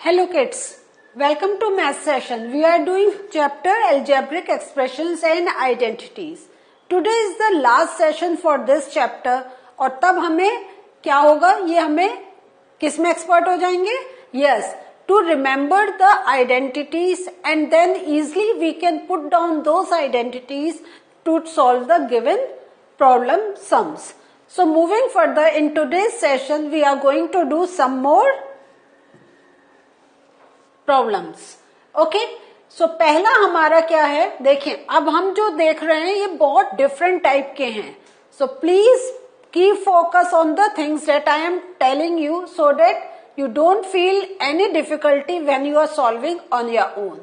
Hello kids, welcome to math session. We are doing chapter algebraic expressions and identities. Today is the last session for this chapter और तब हमें क्या होगा, ये हमें किस में एक्सपर्ट हो जाएंगे? Yes, to remember the identities and then easily we can put down those identities to solve the given problem sums. So moving further in today's session we are going to do some more problems. Okay, so पहला हमारा क्या है, देखें अब हम जो देख रहे हैं ये बहुत डिफरेंट टाइप के हैं. So please keep focus on the things that I am telling you so that you don't feel any difficulty when you are solving on your own.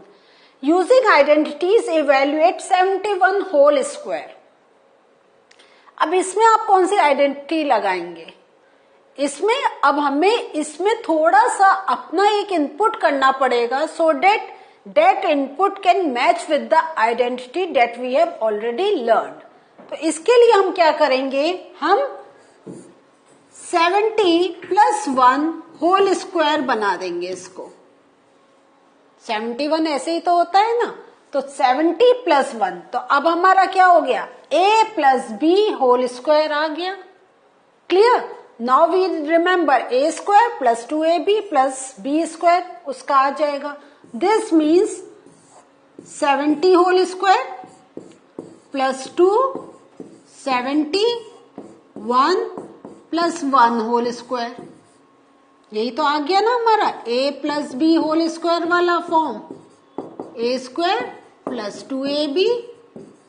Using identities evaluate 71 whole square. अब इसमें आप कौन सी identity लगाएंगे? इसमें अब हमें इसमें थोड़ा सा अपना एक इनपुट करना पड़ेगा so that that input can match with the identity that we have already learned. तो इसके लिए हम क्या करेंगे, हम 70 + 1 होल स्क्वायर बना देंगे. इसको 71 ऐसे ही तो होता है ना, तो 70 + 1. तो अब हमारा क्या हो गया, a + b होल स्क्वायर आ गया. Clear? Now we remember a square plus 2ab plus b square उसका आ जाएगा. This means 70 whole square plus 2 71 plus 1 whole square. यही तो आ गया ना हमारा a plus b whole square वाला form. a square plus 2ab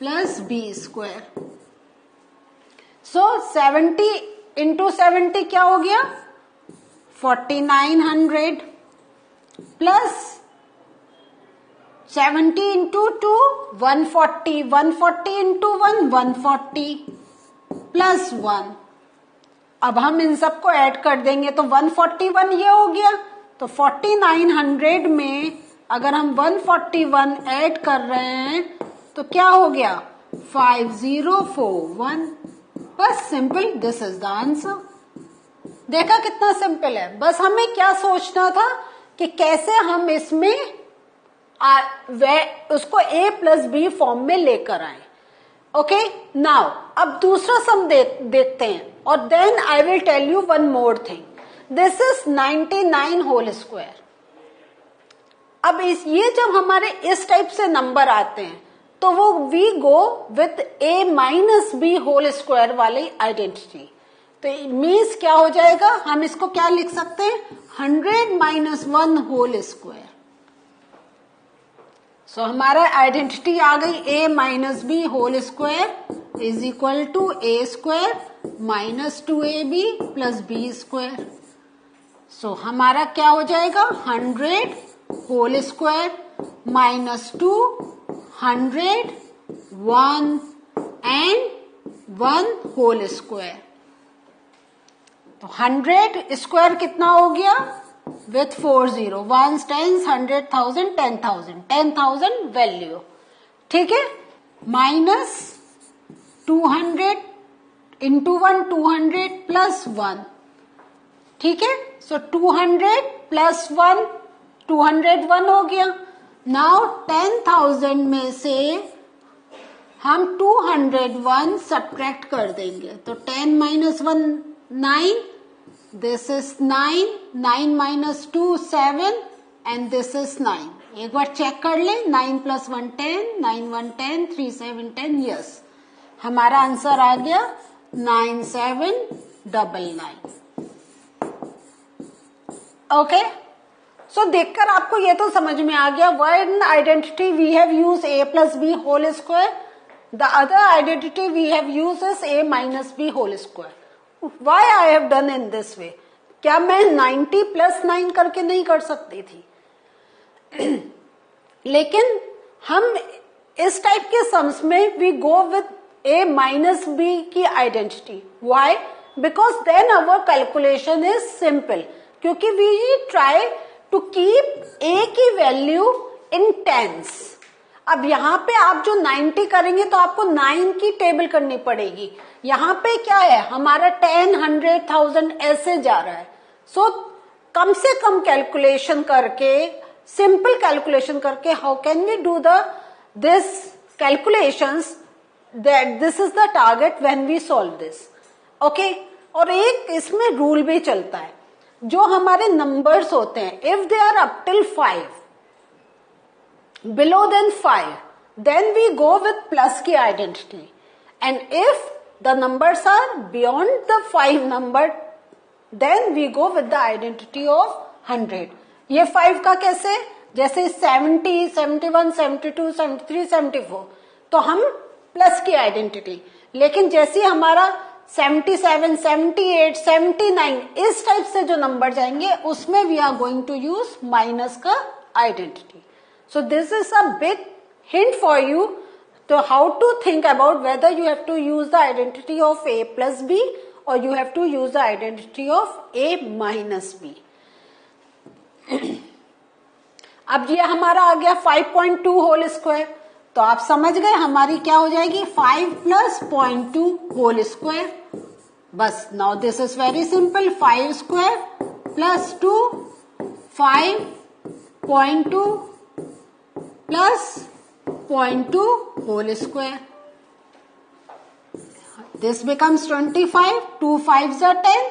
plus b square. So 70 into 70 क्या हो गया, 4900 प्लस 70 इंटू 2 140, 140 इंटू 1 140 प्लस 1. अब हम इन सबको ऐड कर देंगे तो 141 ये हो गया. तो 4900 में अगर हम 141 ऐड कर रहे हैं तो क्या हो गया, 5041. बस simple, this is the answer. देखा कितना सिंपल है. बस हमें क्या सोचना था कि कैसे हम इसमें उसको a + b फॉर्म में लेकर आए. ओके, नाउ अब दूसरा सम देखते हैं और then I will tell you one more thing. This is 99 whole square. अब ये जब हमारे इस टाइप से नंबर आते हैं तो वो we go with a - b whole square वाली आइडेंटिटी. तो मीन्स क्या हो जाएगा, हम इसको क्या लिख सकते हैं, 100 - 1 होल स्क्वायर. सो हमारा आइडेंटिटी आ गई a - b whole square is equal to a square - 2ab + b square. So हमारा क्या हो जाएगा, 100 whole square -2 100 1 and 1 whole square. तो 100 स्क्वायर कितना हो गया, विथ 40 1 10 100,000 10,000 10,000 वैल्यू. ठीक है, माइनस 200 इंटू 1 200 प्लस 1. ठीक है, सो 200 + 1 201 हो गया. नाउ 10,000 में से हम 201 सब्ट्रैक्ट कर देंगे तो 10 - 1 9, this is 9 9 - 2 7 and this is 9. एक बार चेक कर ले, 9 + 1 10 9 1 10 3 7 10. यस, हमारा आंसर आ गया 9799. ओके, सो देखकर आपको ये तो समझ में आ गया, one identity we have use a + b whole square, the other identity we have use is a - b whole square. Why I have done in this way? क्या मैं 90 + 9 करके नहीं कर सकती थी? लेकिन हम इस टाइप के सम्स में we go with a - b की identity. Why? Because then our calculation is simple, क्योंकि we try to keep a की वैल्यू इन टेंस. अब यहाँ पे आप जो 90 करेंगे तो आपको 9 की टेबल करनी पड़ेगी. यहाँ पे क्या है, हमारा 10 100 1000 ऐसे जा रहा है. सो कम से कम कैलकुलेशन करके, सिंपल कैलकुलेशन करके, how can we do this calculations that this is the target when we solve this. Okay, और एक इसमें रूल भी चलता है, जो हमारे नंबर्स होते हैं, if they are up till 5, below than 5, then we go with plus की identity, and if the numbers are beyond the 5 number, then we go with the identity of 100. ये 5 का कैसे, जैसे 70, 71, 72, 73, 74, तो हम प्लस की आइडेंटिटी. लेकिन जैसे हमारा 77, 78, 79 इस टाइप से जो नंबर जाएंगे उसमें we are going to use minus का identity. So this is a big hint for you to how to think about whether you have to use the identity of A plus B or you have to use the identity of A minus B. अब ये हमारा आ गया 5.2 whole square, तो आप समझ गए हमारी क्या हो जाएगी 5 प्लस 0.2 होल स्क्वायर. बस now this is very simple, 5 square plus 2 5.2 plus 0.2 whole square. This becomes 25, 2 5s are 10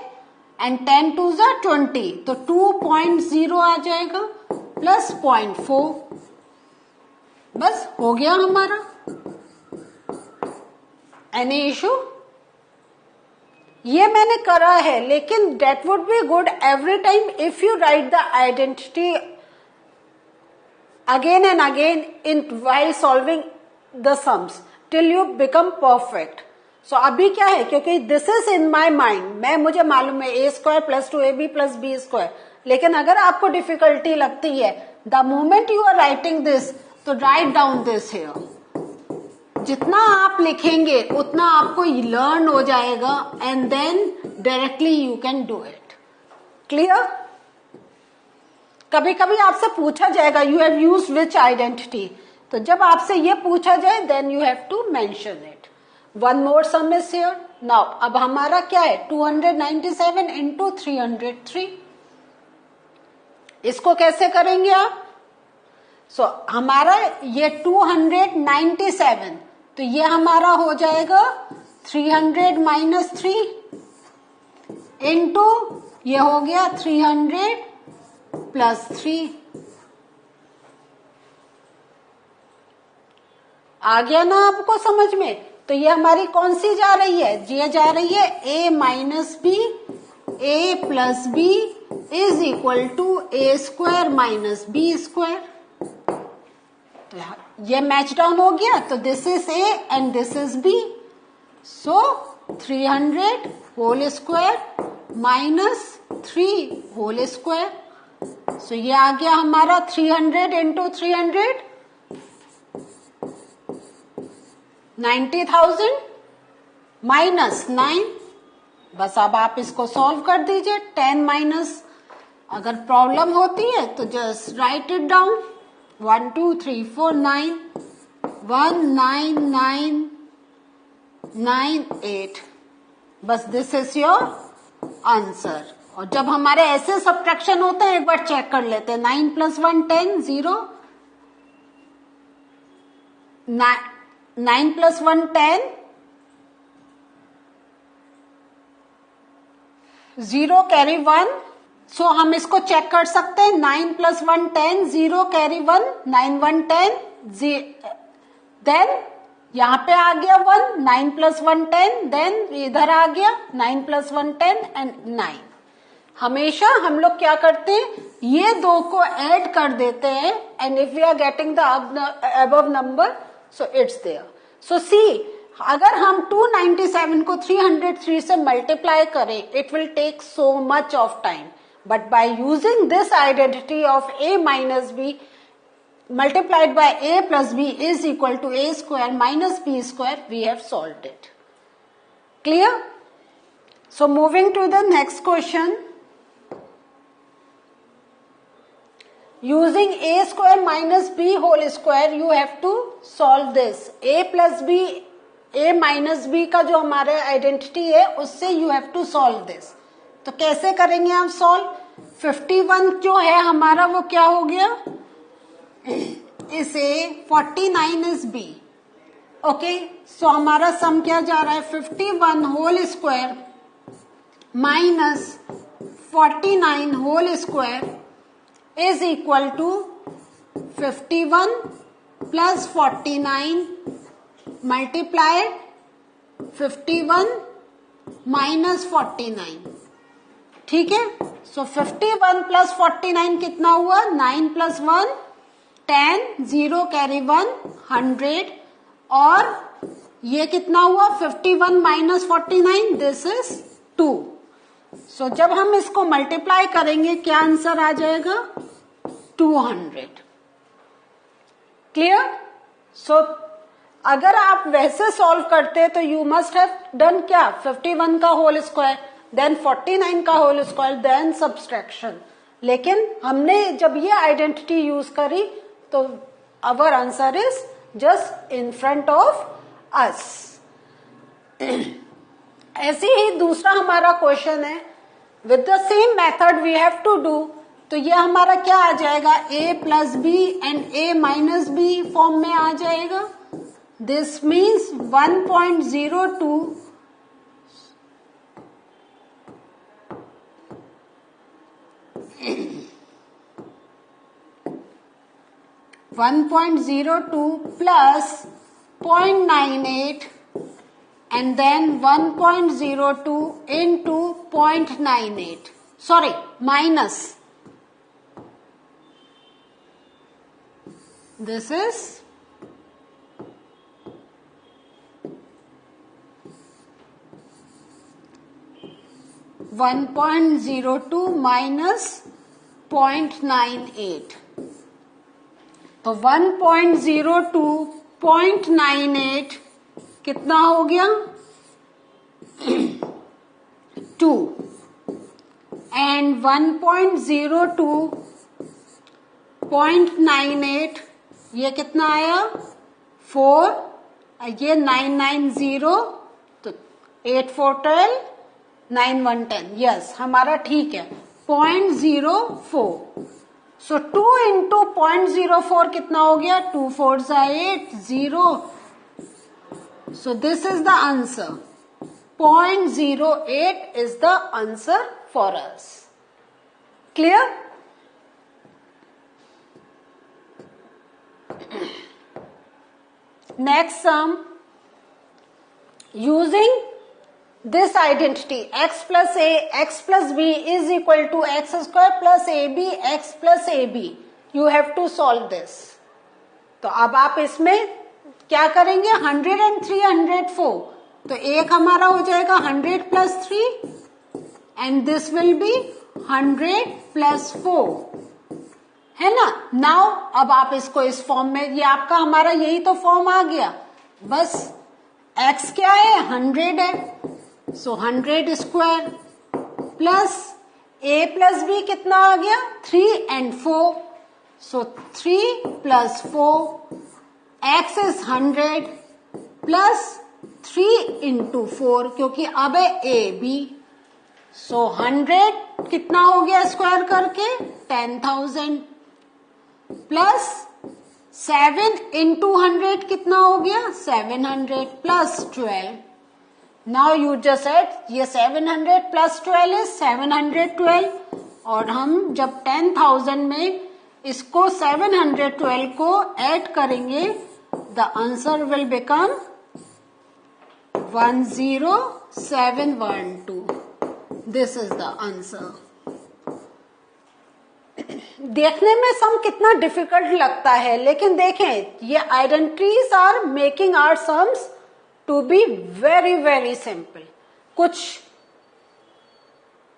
and 10 2s are 20. तो 2.0 आ जाएगा प्लस 0.4. बस हो गया हमारा. Any issue? ये मैंने करा है, लेकिन that would be good every time if you write the identity again and again in while solving the sums till you become perfect. So अभी क्या है, क्योंकि this is in my mind, मुझे मालूम है a square plus 2ab plus b square, लेकिन अगर आपको डिफिकल्टी लगती है the moment you are writing this, तो write down this here. जितना आप लिखेंगे उतना आपको लर्न हो जाएगा and then directly you can do it. Clear? कभी कभी आपसे पूछा जाएगा you have used which identity, तो जब आपसे ये पूछा जाए then you have to mention it. One more sum is here. Now अब हमारा क्या है 297 इंटू 303. इसको कैसे करेंगे आप? सो हमारा ये 297, तो ये हमारा हो जाएगा 300 माइनस 3 इंटू ये हो गया 300 प्लस 3. आ गया ना आपको समझ में? तो ये हमारी कौन सी जा रही है? ये जा रही है a minus B, a plus B is equal to a square minus B square. तो ये मैच डाउन हो गया, तो this is a and this is b. So 300 whole square minus 3 whole square. So ये आ गया हमारा 300 इंटू 300 90,000 माइनस 9. बस अब आप इसको सॉल्व कर दीजिए. 10 माइनस, अगर प्रॉब्लम होती है तो जस्ट राइट इट डाउन. 1 2 3 4 9 1 9 9 9 8. बस दिस इज योर आंसर. और जब हमारे ऐसे सब्ट्रैक्शन होते हैं एक बार चेक कर लेते हैं. 9 प्लस 1 10 0, 9 प्लस 1 10, 0 कैरी 1. सो हम इसको चेक कर सकते हैं. 9 प्लस 1 10, 0 कैरी 1, 9 1 10, देन यहाँ पे आ गया 1, 9 प्लस 1 10, देन इधर आ गया 9 प्लस 1 10 एंड 9. हमेशा हम लोग क्या करते हैं, ये दो को ऐड कर देते हैं and if we are getting the above number so it's there. So see, अगर हम 297 को 303 से मल्टीप्लाई करें it will take so much of time, but by using this identity of a minus B multiplied by a plus b is equal to a square minus b square, we have solved it. Clear? So moving to the next question. Using a square minus b whole square, you have to solve this. a plus b, a minus b का जो हमारे identity है उससे you have to solve this. तो कैसे करेंगे आप solve? 51 जो है हमारा वो क्या हो गया, इसे 49 इज बी। ओके, सो हमारा सम क्या जा रहा है, 51 whole square minus 49 whole square is equal to 51 plus 49 multiplied 51 minus 49। ठीक है, सो 51 प्लस 49 कितना हुआ, 9 प्लस 1 10, 0 कैरी 1 100, और ये कितना हुआ 51 माइनस 49, दिस इज 2। सो जब हम इसको मल्टीप्लाई करेंगे क्या आंसर आ जाएगा, 200। क्लियर? सो अगर आप वैसे सॉल्व करते तो यू मस्ट हैव डन क्या, 51 का होल स्क्वायर देन 49 का होल स्क्वायर देन सब्सट्रैक्शन। लेकिन हमने जब ये आइडेंटिटी यूज करी तो our answer is just in front of us. ऐसे ही दूसरा हमारा क्वेश्चन है, with the same method we have to do. तो ये हमारा क्या आ जाएगा, a plus B and a minus B form में आ जाएगा। This means 1.02 plus 0.98 and then 1.02 into 0.98, sorry, minus, this is 1.02 minus 0.98। तो 1.02 0.98 कितना हो गया, 2, एंड 1.02 0.98 ये कितना आया 4, ये 990, तो 8 4 12 9 1 10, यस हमारा ठीक है 0.04। सो 2 इंटू 0.04 कितना हो गया, 2 4 8 0, so this is the answer, 0.08 is the answer for us. Clear? Next sum, using this identity x plus a x plus b is equal to x square plus ab x plus ab, you have to solve this। तो अब आप इसमें क्या करेंगे, 100 and 304, तो एक हमारा हो जाएगा 100 plus 3 and this will be 100 plus 4, है ना। नाउ अब आप इसको इस फॉर्म में, ये आपका हमारा यही तो फॉर्म आ गया, बस x क्या है 100 है, सो 100 square plus a plus b कितना आ गया 3 and 4, so 3 plus 4, x is 100 plus 3 into 4, क्योंकि अब है a b, सो 100 कितना हो गया स्क्वायर करके 10,000 प्लस 7 into 100 कितना हो गया 700 plus 12। Now you just add, ये 700 प्लस 12 इज 712, और हम जब 10,000 में इसको 712 को ऐड करेंगे the answer will become 10712, this is the answer. देखने में सम कितना डिफिकल्ट लगता है, लेकिन देखें ये identities are making our sums to be very very simple. कुछ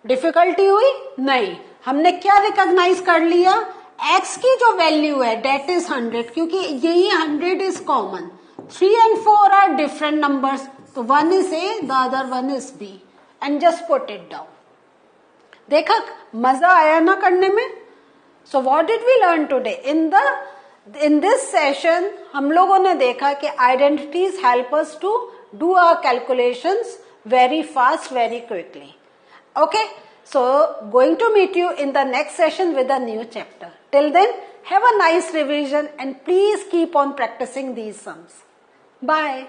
डिफिकल्टी हुई नहीं, हमने क्या रिकॉग्नाइज कर लिया, x की जो वैल्यू है डेट इज 100, क्योंकि यही 100 is common, 3 and 4 are different numbers, तो 1 is a, the other 1 is b, and just put it down। देखा मजा आया ना करने में। So what did we learn today in this session, हम लोगों ने देखा कि identities help us to do our calculations very fast very quickly. Okay, So, going to meet you in the next session with a new chapter. Till then, have a nice revision and please keep on practicing these sums. Bye.